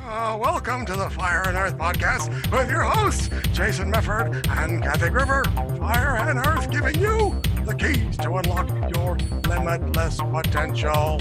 Welcome to the Fire and Earth podcast with your hosts, Jason Mefford and Kathy Gruber. Fire and Earth giving you the keys to unlock your limitless potential.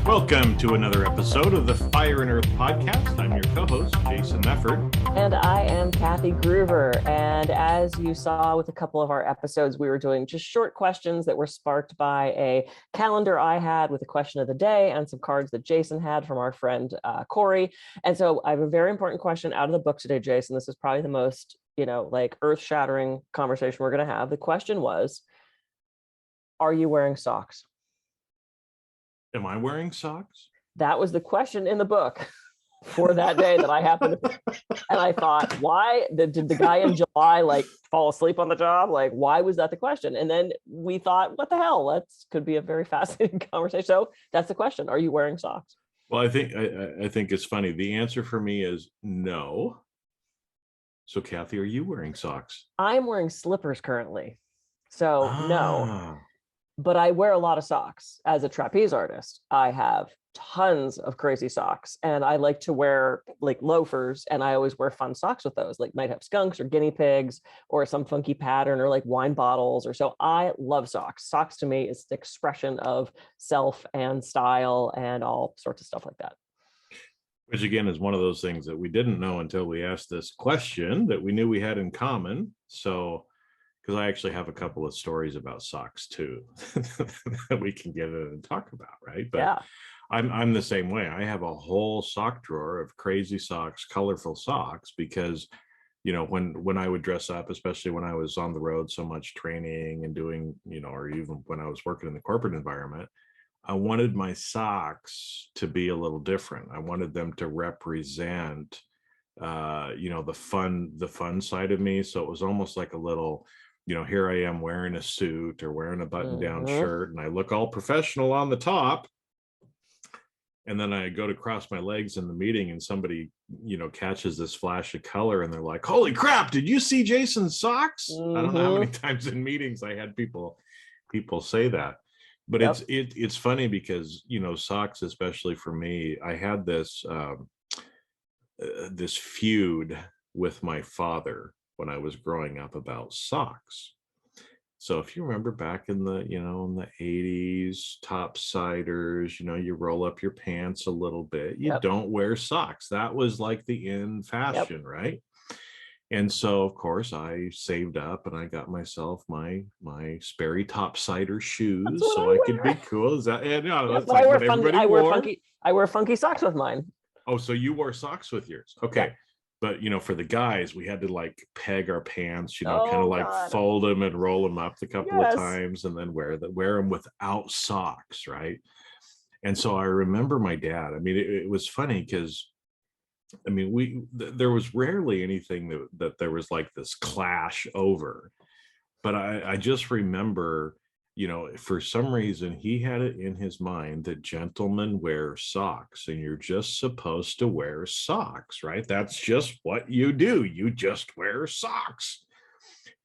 Welcome to another episode of the Fire and Earth podcast. I'm your co-host, Jason Mefford. And I am Kathy Gruber. And as you saw with a couple of our episodes, we were doing just short questions that were sparked by a calendar I had with a question of the day and some cards that Jason had from our friend Corey. And so I have a very important question out of the book today, Jason. This is probably the most, earth-shattering conversation we're going to have. The question was, are you wearing socks? Am I wearing socks? That was the question in the book for that day that I happened to, and I thought, why did the guy in July fall asleep on the job? Why was that the question? And then we thought, what the hell? Could be a very fascinating conversation. So that's the question. Are you wearing socks? Well, I think it's funny. The answer for me is no. So Kathy, are you wearing socks? I'm wearing slippers currently. So no. But I wear a lot of socks as a trapeze artist. I have tons of crazy socks, and I like to wear loafers, and I always wear fun socks with those, might have skunks or guinea pigs or some funky pattern or wine bottles or so. I love socks. Socks to me is the expression of self and style and all sorts of stuff like that. Which again is one of those things that we didn't know until we asked this question that we knew we had in common. So because I actually have a couple of stories about socks too that we can get in and talk about, right? But yeah. I'm the same way. I have a whole sock drawer of crazy socks, colorful socks, because when I would dress up, especially when I was on the road so much training and doing, or even when I was working in the corporate environment, I wanted my socks to be a little different. I wanted them to represent the fun side of me. So it was almost like a little, here I am wearing a suit or wearing a button-down shirt, and I look all professional on the top. And then I go to cross my legs in the meeting, and somebody, catches this flash of color, and they're like, "Holy crap! Did you see Jason's socks?" I don't know how many times in meetings I had people say that. But yep. It's funny because socks, especially for me, I had this this feud with my father when I was growing up about socks. So if you remember back in the, in the 80s, topsiders, you roll up your pants a little bit. You don't wear socks. That was like the in fashion, right? And so, of course, I saved up and I got myself my Sperry topsider shoes so I could be cool. Is that? That's like what everybody wore. I wear funky socks with mine. Oh, so you wore socks with yours? Okay. Yeah. But, for the guys, we had to peg our pants, kind of fold them and roll them up a couple of times and then wear them without socks, right? And so I remember my dad. I mean, it was funny because, there was rarely anything that there was this clash over. But I just remember, for some reason, he had it in his mind that gentlemen wear socks and you're just supposed to wear socks, right? That's just what you do. You just wear socks.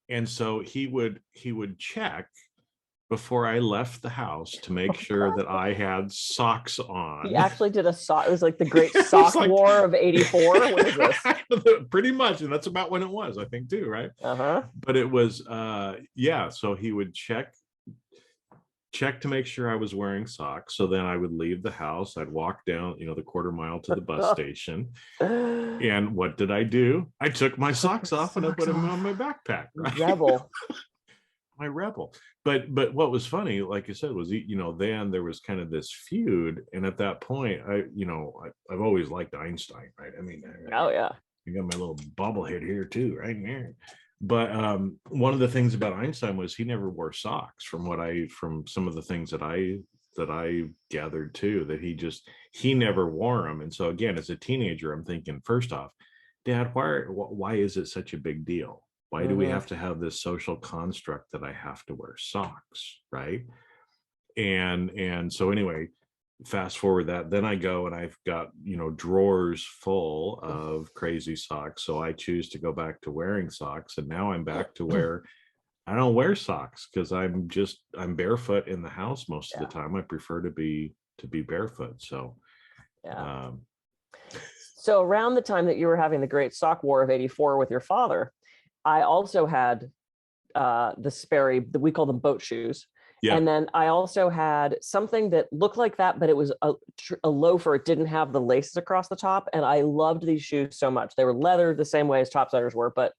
And so he would check before I left the house to make sure that I had socks on. He actually did a sock. It was the great sock war of 84. What is this? Pretty much. And that's about when it was, I think, too, right? Uh-huh. But it was, so he would check to make sure I was wearing socks. So then I would leave the house. I'd walk down, the quarter mile to the bus station. And what did I do? I took my socks off and I put them on my backpack. Right? Rebel. My rebel. But what was funny, like you said, was, then there was kind of this feud. And at that point, I've always liked Einstein, right? I mean, oh yeah. I got my little bobblehead here too, right there. But one of the things about Einstein was he never wore socks. From some of the things that I gathered too, that he never wore them. And so again, as a teenager, I'm thinking, first off, Dad, why is it such a big deal? Why do we have to have this social construct that I have to wear socks, right? And so anyway, fast forward that, then I go and I've got, drawers full of crazy socks. So I choose to go back to wearing socks. And now I'm back to where I don't wear socks because I'm barefoot in the house most of the time. I prefer to be barefoot. So Yeah. Um, So around the time that you were having the Great Sock War of '84 with your father, I also had the Sperry, we call them boat shoes. yeah. And then I also had something that looked like that, but it was a loafer. It didn't have the laces across the top. And I loved these shoes so much. They were leather the same way as topsiders were, but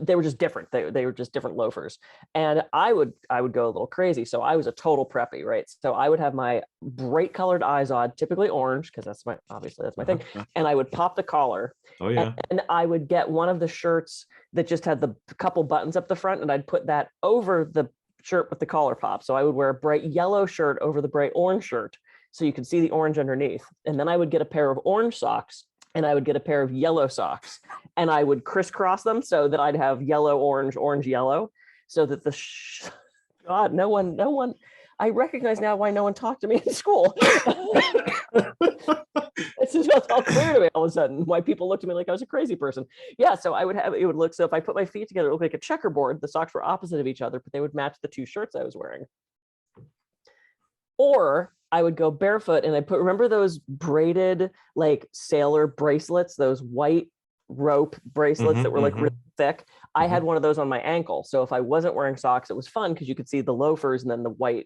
they were just different. They were just different loafers. And I would go a little crazy. So I was a total preppy, right? So I would have my bright colored Izod, typically orange, because that's my thing. And I would pop the collar. Oh yeah. And I would get one of the shirts that just had the couple buttons up the front, and I'd put that over the shirt with the collar pop. So I would wear a bright yellow shirt over the bright orange shirt, so you could see the orange underneath. And then I would get a pair of orange socks, and I would get a pair of yellow socks, and I would crisscross them so that I'd have yellow, orange, orange, yellow, so that God, no one, I recognize now why no one talked to me in school. It's just all clear to me all of a sudden why people looked at me like I was a crazy person. Yeah, so it would look, so if I put my feet together, it looked like a checkerboard. The socks were opposite of each other, but they would match the two shirts I was wearing. Or I would go barefoot and remember those braided like sailor bracelets, those white rope bracelets that were like really thick? I had one of those on my ankle. So if I wasn't wearing socks, it was fun because you could see the loafers and then the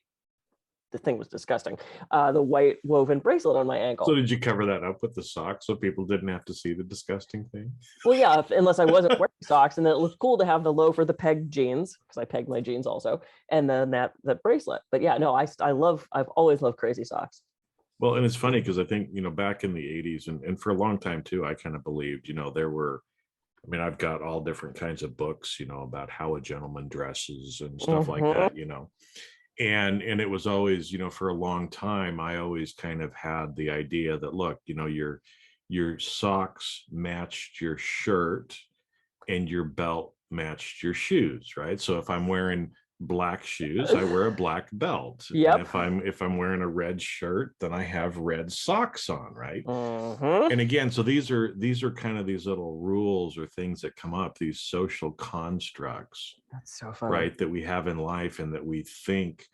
thing was disgusting. The white woven bracelet on my ankle. So did you cover that up with the socks so people didn't have to see the disgusting thing? Well, yeah, unless I wasn't wearing socks, and then it looked cool to have the loafer, the pegged jeans, because I pegged my jeans also, and then that bracelet. But yeah, no, I've always loved crazy socks. Well, and it's funny because I think, back in the 80s and for a long time too, I kind of believed, there were, I've got all different kinds of books, about how a gentleman dresses and stuff like that, and it was always, for a long time, I always kind of had the idea that, look, your socks matched your shirt and your belt matched your shoes, right? So if I'm wearing black shoes, I wear a black belt. Yep. And if I'm wearing a red shirt, then I have red socks on, right? And again, so these are kind of these little rules or things that come up, these social constructs. That's so funny. Right, that we have in life and that we think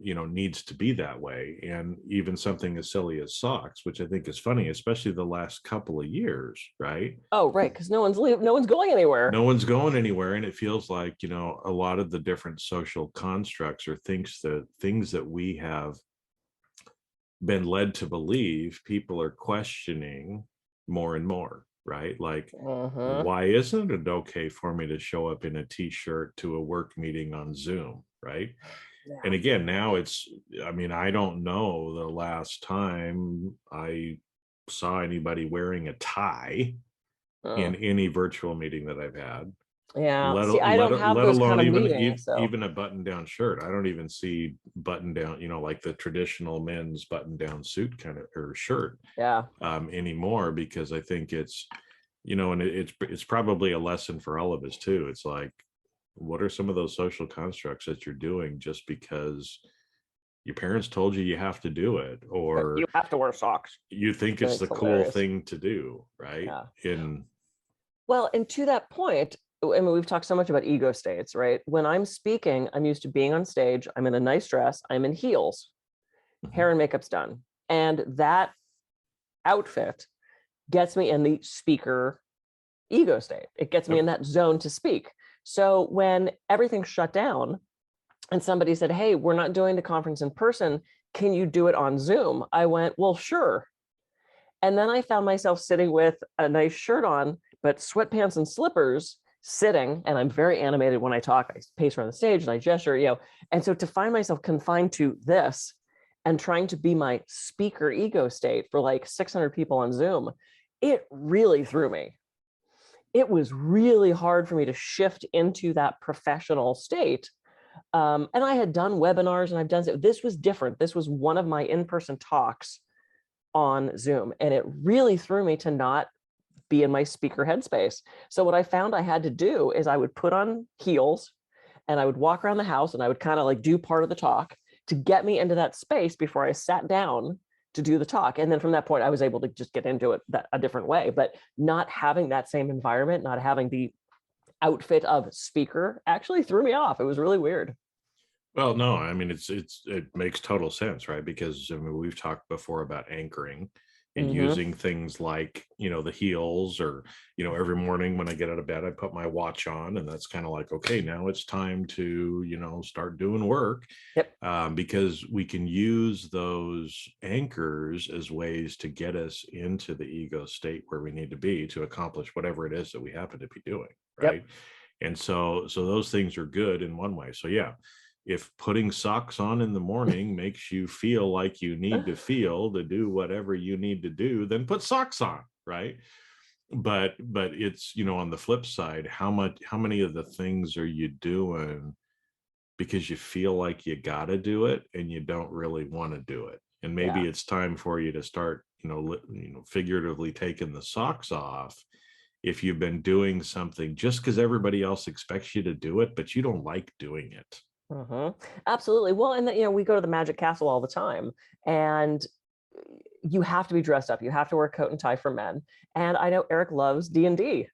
needs to be that way. And even something as silly as socks, which I think is funny, especially the last couple of years, right? Oh, right, because no one's going anywhere. No one's going anywhere. And it feels like, a lot of the different social constructs or things that we have been led to believe, people are questioning more and more, right? Like, why isn't it okay for me to show up in a t-shirt to a work meeting on Zoom, right? Yeah. And again, now I don't know the last time I saw anybody wearing a tie in any virtual meeting that I've had. Yeah. I don't have those kind of meetings, even a button-down shirt. I don't even see button-down, like the traditional men's button-down suit kind of or shirt. Yeah. Anymore, because I think it's, and it's probably a lesson for all of us too. It's like, what are some of those social constructs that you're doing just because your parents told you have to do it, or you have to wear socks? You think it's the cool thing to do, right? Yeah. Well, and to that point, we've talked so much about ego states, right? When I'm speaking, I'm used to being on stage. I'm in a nice dress. I'm in heels. Hair and makeup's done. And that outfit gets me in the speaker ego state. It gets me in that zone to speak. So when everything shut down and somebody said, hey, we're not doing the conference in person, can you do it on Zoom? I went, well, sure. And then I found myself sitting with a nice shirt on, but sweatpants and slippers, sitting, and I'm very animated when I talk. I pace around the stage and I gesture, and so to find myself confined to this and trying to be my speaker ego state for like 600 people on Zoom, it really threw me. It was really hard for me to shift into that professional state. And I had done webinars and I've done, this was different. This was one of my in-person talks on Zoom. And it really threw me to not be in my speaker headspace. So what I found I had to do is I would put on heels and I would walk around the house and I would kind of like do part of the talk to get me into that space before I sat down to do the talk. And then from that point, I was able to just get into it a different way, but not having that same environment, not having the outfit of speaker actually threw me off. It was really weird. Well, no, I mean it makes total sense, right? Because I mean we've talked before about anchoring and Hmm. using things like, the heels, or, every morning when I get out of bed, I put my watch on, and that's kind of like, okay, now it's time to, start doing work. Yep. Because we can use those anchors as ways to get us into the ego state where we need to be to accomplish whatever it is that we happen to be doing, Yep. right? And so those things are good in one way. So yeah, if putting socks on in the morning makes you feel like you need to feel to do whatever you need to do, then put socks on, right? But it's, on the flip side, how many of the things are you doing because you feel like you got to do it and you don't really want to do it? And Yeah. maybe it's time for you to start, figuratively taking the socks off if you've been doing something just because everybody else expects you to do it, but you don't like doing it. Hmm. Absolutely. Well, and we go to the Magic Castle all the time, and you have to be dressed up. You have to wear a coat and tie for men. And I know Eric loves D&D,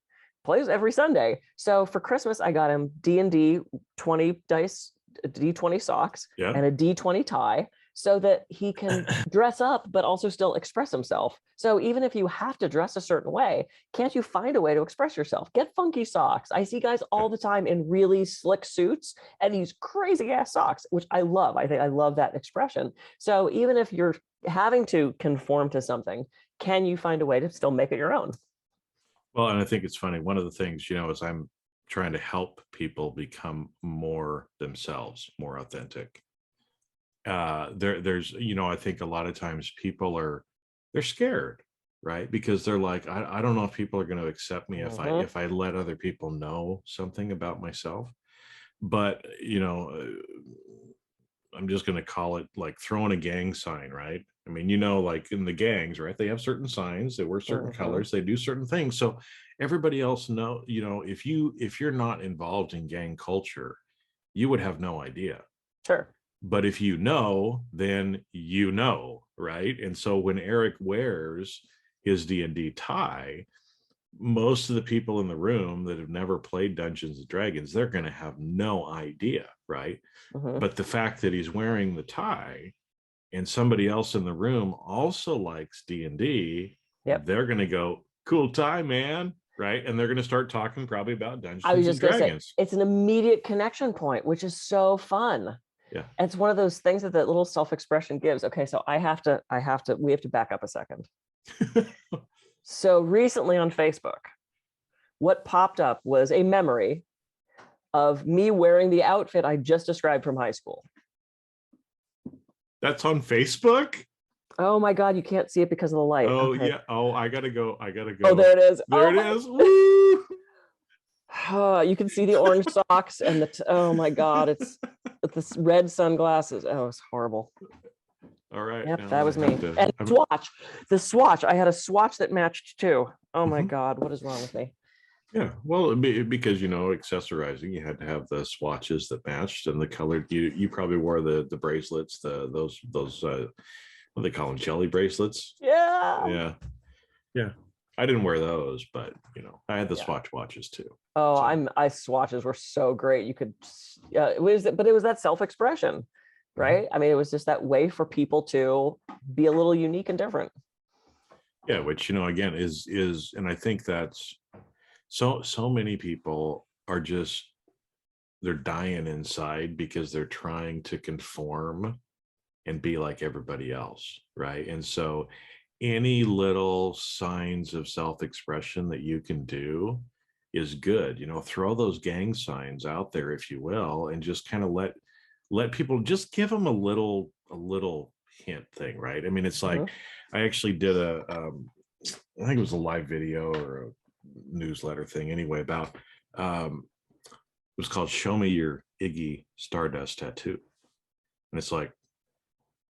plays every Sunday. So for Christmas, I got him D&D 20 dice, D20 socks, Yeah. and a D20 tie so that he can dress up, but also still express himself. So even if you have to dress a certain way, can't you find a way to express yourself? Get funky socks. I see guys all the time in really slick suits and these crazy ass socks, which I love. I think I love that expression. So even if you're having to conform to something, can you find a way to still make it your own? Well, and I think it's funny. One of the things, is I'm trying to help people become more themselves, more authentic. There's, I think a lot of times they're scared, right? Because they're like, I don't know if people are going to accept me if I Mhm. let other people know something about myself. But, I'm just going to call it like throwing a gang sign, right? I mean, like in the gangs, right? They have certain signs, they wear certain Mhm. colors, they do certain things. So everybody else know, if you're not involved in gang culture, you would have no idea. Sure. But if then right? And so when Eric wears his D&D tie, most of the people in the room that have never played Dungeons and Dragons, they're going to have no idea, right? Mhm. But the fact that he's wearing the tie and somebody else in the room also likes D&D, Yep. they're going to go, cool tie, man, right? And they're going to start talking probably about I was Dungeons and just going to say Dragons. it's an immediate connection point, which is so fun. Yeah. And it's one of those things that little self-expression gives. Okay, so we have to back up a second. So recently on Facebook, what popped up was a memory of me wearing the outfit I just described from high school. That's on Facebook? Oh my God, you can't see it because of the light. Oh, Okay. yeah. Oh, I gotta go. Oh, there it is. There Oh it my. is. Woo! You can see the orange socks and oh my God, it's this red sunglasses. Oh, it's horrible. All right. Yep, Now that I was have me. to. And the swatch. I had a swatch that matched too. Oh my God, what is wrong with me? Yeah. Well, because accessorizing, you had to have the swatches that matched and the colored. You probably wore the bracelets, those what do they call them, jelly bracelets. Yeah. Yeah. Yeah. I didn't wear those, but I had the Yeah. swatch watches too. Oh, So I swatches were so great. You could, but it was that self-expression, right? I mean, it was just that way for people to be a little unique and different. yeah, which again is, and I think that's so many people are just, they're dying inside because they're trying to conform and be like everybody else, right? And so any little signs of self-expression that you can do is good. Throw those gang signs out there, if you will, and just kind of let people, just give them a little hint thing, right? I mean, it's like, Mhm. I actually did I think it was a live video or a newsletter thing anyway, about it was called Show Me Your Iggy Stardust Tattoo. And it's like,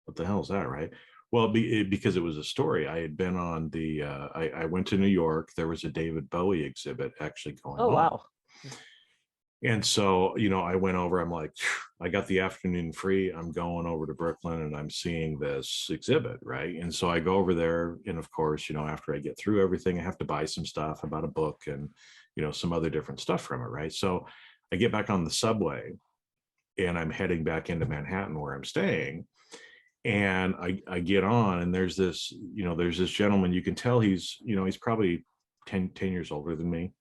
what the hell is that, right? Well, because it was a story. I had been on I went to New York. There was a David Bowie exhibit actually going Oh, on. wow. And so, I went over, I'm like, I got the afternoon free. I'm going over to Brooklyn and I'm seeing this exhibit, right? And so I go over there. And of course, after I get through everything, I have to buy some stuff about a book and, some other different stuff from it, right? So I get back on the subway and I'm heading back into Manhattan where I'm staying. And I get on, and there's this gentleman. You can tell he's probably 10 years older than me.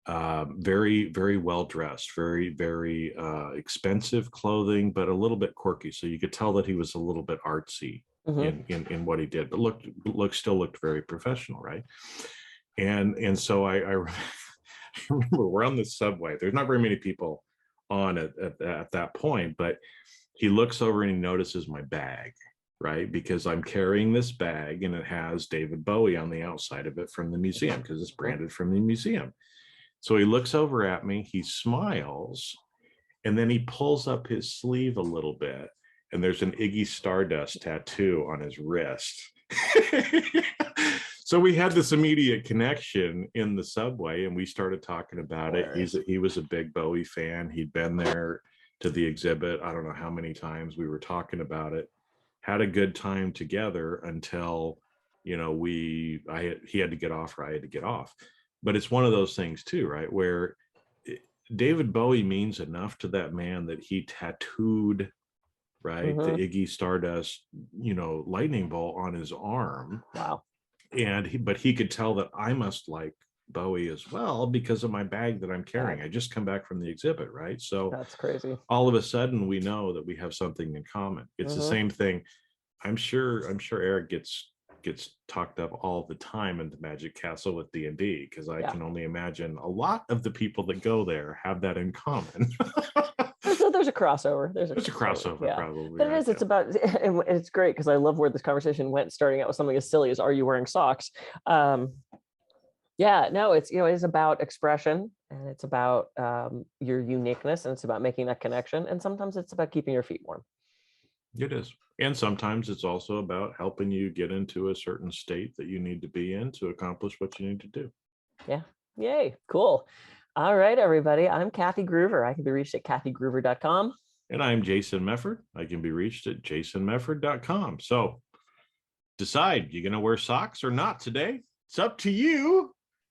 Very, very well dressed, very, very expensive clothing, but a little bit quirky. So you could tell that he was a little bit artsy in what he did, but still looked very professional, right? And so I remember we're on the subway. There's not very many people on at that point, but he looks over and he notices my bag, right? Because I'm carrying this bag and it has David Bowie on the outside of it from the museum, because it's branded from the museum. So he looks over at me, he smiles, and then he pulls up his sleeve a little bit, and there's an Iggy Stardust tattoo on his wrist. So we had this immediate connection in the subway, and we started talking about it. He was a big Bowie fan. He'd been there to the exhibit. I don't know how many times. We were talking about it, had a good time together until, he had to get off, or I had to get off. But it's one of those things too, right? Where David Bowie means enough to that man that he tattooed, right, the Iggy Stardust, lightning bolt on his arm. Wow. But he could tell that I must like Bowie as well because of my bag that I'm carrying. I just come back from the exhibit, right? So that's crazy. All of a sudden we know that we have something in common. It's the same thing. I'm sure Eric gets talked up all the time in the Magic Castle with D&D, because I can only imagine a lot of the people that go there have that in common. There's a crossover. There's a crossover, probably. But it's about, and it's great because I love where this conversation went, starting out with something as silly as, are you wearing socks? It's about expression, and it's about your uniqueness, and it's about making that connection. And sometimes it's about keeping your feet warm. It is. And sometimes it's also about helping you get into a certain state that you need to be in to accomplish what you need to do. Yeah. Yay. Cool. All right, everybody. I'm Kathy Groover. I can be reached at kathygroover.com. And I'm Jason Mefford. I can be reached at jasonmefford.com. So decide, you're going to wear socks or not today? It's up to you.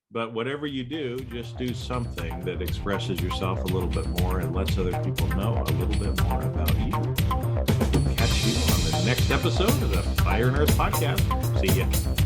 But whatever you do, just do something that expresses yourself a little bit more and lets other people know a little bit more about you. We'll catch you on the next episode of the Fire and Earth podcast. See ya.